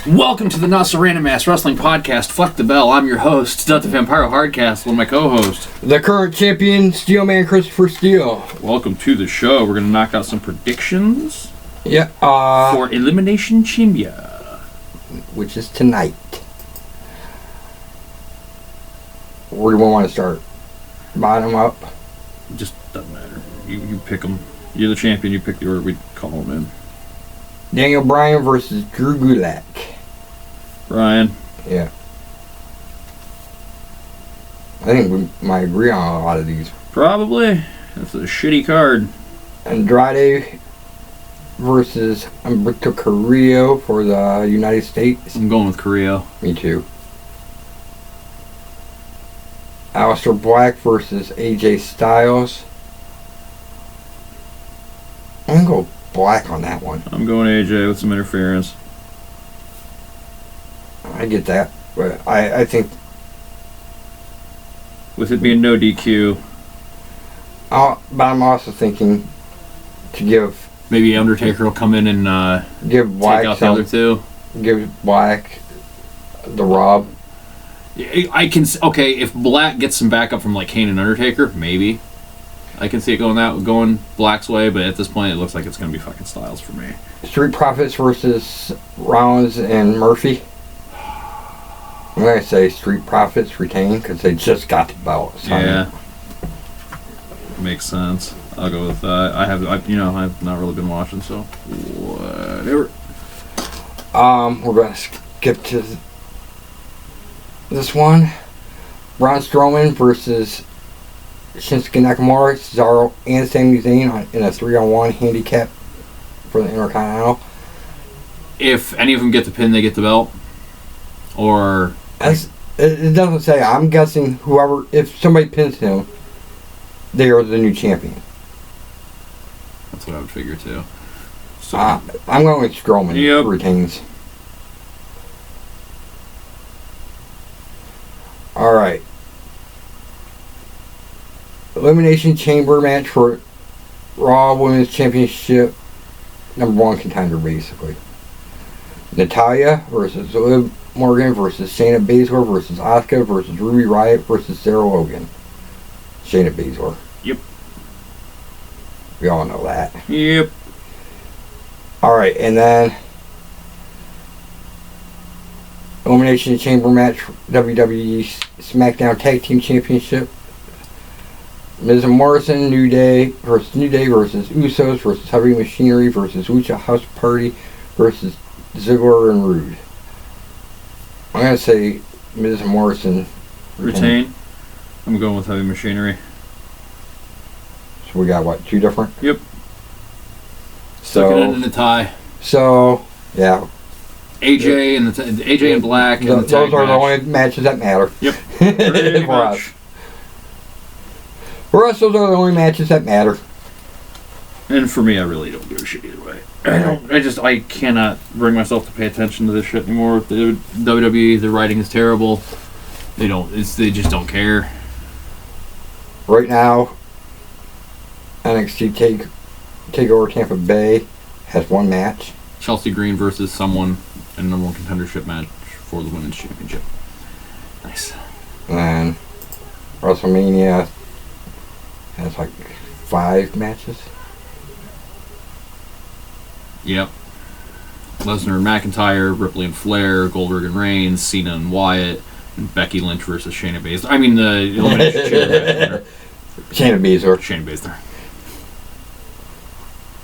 Welcome to the Not So Random Ass Wrestling Podcast. Fuck the bell. I'm your host, Dut the Vampiro Hardcast, with my co-host, the current champion, Steel Man Christopher Steele. Welcome to the show. We're gonna knock out some predictions. Yeah. For Elimination Chamber, which is tonight. Where do we want to start? Bottom up. Just doesn't matter. You pick them. You're the champion. You pick the order we call them in. Daniel Bryan versus Drew Gulak. Bryan. Yeah. I think we might agree on a lot of these. Probably. That's a shitty card. Andrade versus Humberto Carrillo for the United States. I'm going with Carrillo. Me too. Aleister Black versus AJ Styles. I'm going to go Black on that one. I'm going AJ with some interference. I get that, but I think... With it being no DQ. But I'm also thinking to give... Maybe Undertaker will come in and give Black take out the other two. Give Black the rub. I can... Okay, if Black gets some backup from like Kane and Undertaker, maybe. I can see it going Black's way, but at this point it looks like it's going to be fucking Styles for me. Street Profits versus Rollins and Murphy. I'm going to say Street Profits retain because they just got the belt. Yeah. Makes sense. I'll go with that. I've not really been watching, so whatever. We're going to skip to this one. Braun Strowman versus Shinsuke Nakamura, Cesaro, and Sami Zayn in a 3-on-1 handicap for the Intercontinental. If any of them get the pin, they get the belt? Or... It doesn't say. I'm guessing whoever... If somebody pins him, they are the new champion. That's what I would figure, too. So, I'm going with Strowman. Yep. Retains. Alright. Elimination Chamber match for Raw Women's Championship. #1 contender, basically. Natalya versus Liv Morgan versus Shayna Baszler versus Asuka versus Ruby Riott versus Sarah Logan. Shayna Baszler. Yep. We all know that. Yep. Alright, and then Elimination Chamber match for WWE SmackDown Tag Team Championship. Miz and Morrison, New Day versus Usos versus Heavy Machinery versus Lucha House Party versus Ziggler and Rude. I'm going to say Miz and Morrison retain. I'm going with Heavy Machinery. So we got what, 2 different? Yep. Stuck it in the tie. So, yeah. AJ and Black. And those are the only matches that matter. Yep. For us. For us, those are the only matches that matter. And for me, I really don't give a shit either way. I cannot bring myself to pay attention to this shit anymore. The WWE, the writing is terrible. They just don't care. Right now, NXT Takeover Tampa Bay has 1 match. Chelsea Green versus someone in a #1 contendership match for the Women's Championship. Nice. And WrestleMania has like 5 matches. Yep. Lesnar and McIntyre, Ripley and Flair, Goldberg and Reigns, Cena and Wyatt, and Becky Lynch versus Shayna Baszler. I mean, the Elimination Chamber. Shayna Baszler. Shayna Baszler.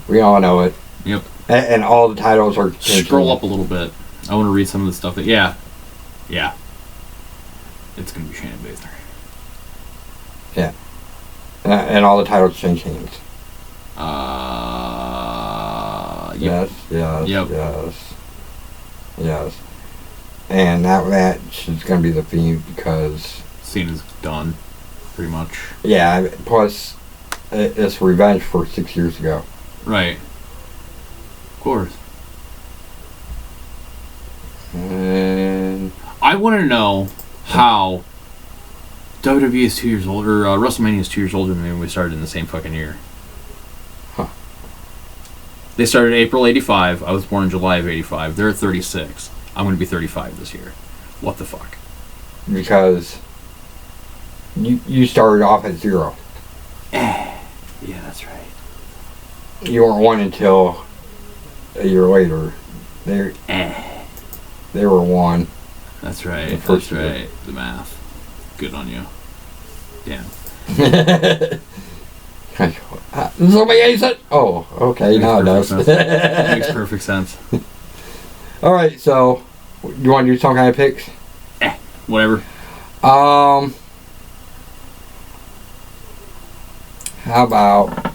We all know it. Yep. And all the titles are changing. Scroll up a little bit. I want to read some of the stuff that... Yeah. It's going to be Shayna Baszler. Yeah. And all the titles change hands. Yep. Yes. And that match is going to be the theme because... Cena's done, pretty much. Yeah, plus it's revenge for 6 years ago. Right. Of course. And I want to know how WWE is 2 years older, WrestleMania is 2 years older than me when we started in the same fucking year. Huh. They started April 85. I was born in July of 85. They're at 36. I'm going to be 35 this year. What the fuck? Because you started off at 0. Yeah, that's right. You weren't 1 until a year later. They were 1. That's right. That's right. The math. Good on you. Damn. Somebody else said, oh, okay, now it does. Makes perfect sense. Alright, so, you want to do some kind of picks? Whatever. How about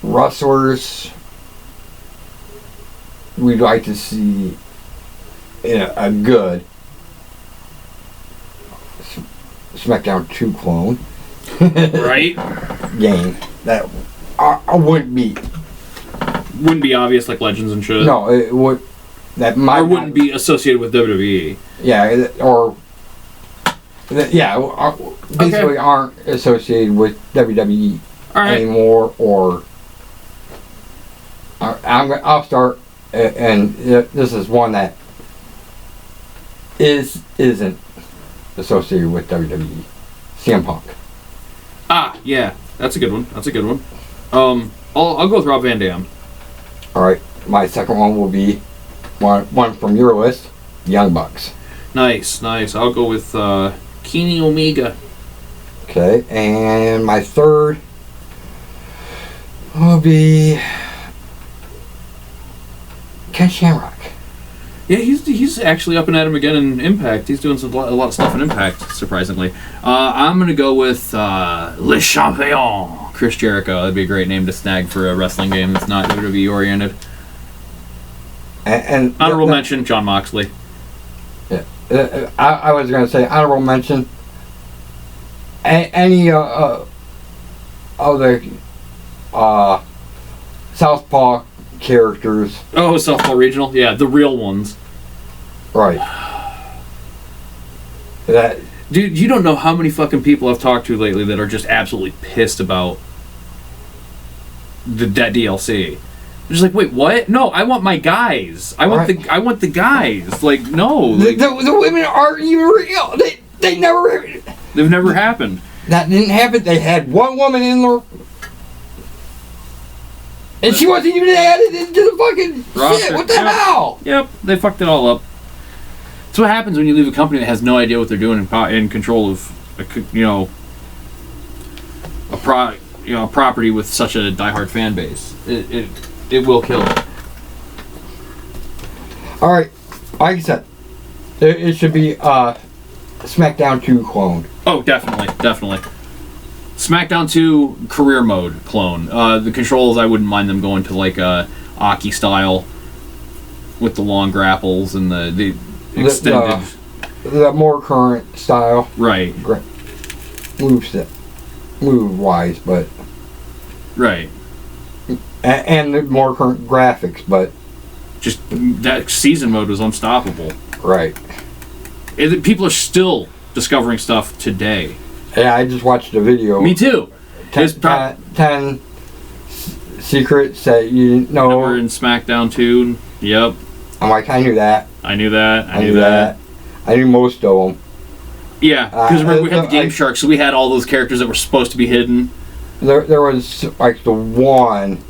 wrestlers we'd like to see in a good SmackDown 2 clone Right? game that I wouldn't be obvious like Legends and shit. no it would that might or wouldn't be associated with WWE. Yeah, or basically aren't associated with WWE anymore. Or I'll start, and this is one that isn't associated with WWE. CM Punk. Yeah, that's a good one. I'll go with Rob Van Dam. All right, my second one will be one from your list, Young Bucks. Nice. I'll go with Kenny Omega. Okay, and my third will be Ken Shamrock. Yeah, he's actually up and at him again in Impact. He's doing a lot of stuff in Impact, surprisingly. I'm going to go with Le Champion, Chris Jericho. That'd be a great name to snag for a wrestling game that's not WWE oriented. And honorable mention, Jon Moxley. Yeah, I was going to say honorable mention. Any other Southpaw characters. Oh, Southpaw Regional? Yeah, the real ones. Right. That dude, you don't know how many fucking people I've talked to lately that are just absolutely pissed about that DLC. They're just like, wait, what? No, I want my guys. I want the guys. Like, no. The women aren't even real. They never. They've never happened. That didn't happen. They had one woman in there. And she wasn't even added into the fucking roster. Shit. What the hell? Yep, they fucked it all up. That's what happens when you leave a company that has no idea what they're doing in control of, a property with such a diehard fan base. It will kill it. All right, like I said, it should be SmackDown 2 clone. Oh, definitely. SmackDown 2 career mode clone. The controls, I wouldn't mind them going to like a Aki style with the long grapples and the extended. The more current style. Right. Move wise, but. Right. And the more current graphics, but. Just that season mode was unstoppable. Right. People are still discovering stuff today. Yeah, I just watched a video. Me too. 10 secrets that you didn't know. We're in SmackDown 2. Yep. I'm like, I knew that. I knew that. I knew most of them. Yeah, because remember we had the Game Shark, so we had all those characters that were supposed to be hidden. There was like the one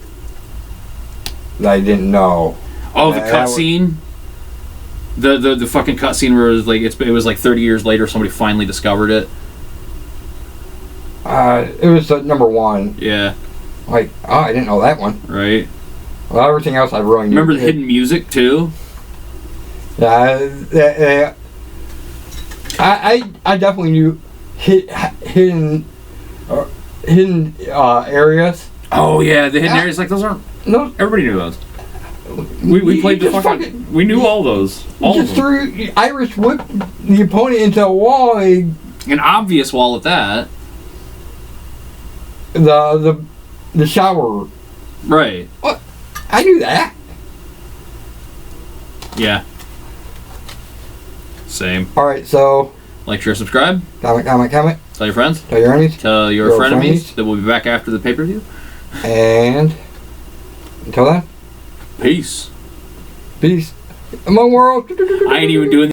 that I didn't know. Oh, the cutscene. The fucking cutscene where it was like 30 years later somebody finally discovered it. It was number 1. Yeah. Like, I didn't know that one. Right. Well, everything else I really knew. Remember the hidden music too? Yeah. I definitely knew hidden areas. Oh yeah, the hidden areas, like those aren't. No, everybody knew those. We played the fucking. We knew all those. All just threw Irish whip the opponent into a wall. An obvious wall at that. The shower. Right. What? I knew that. Yeah. Same. Alright, so. Like, share, subscribe. Comment. Tell your friends. Tell your enemies. Tell your frenemies that we'll be back after the pay-per-view. And Until then, Peace. peace. Among world. I ain't even doing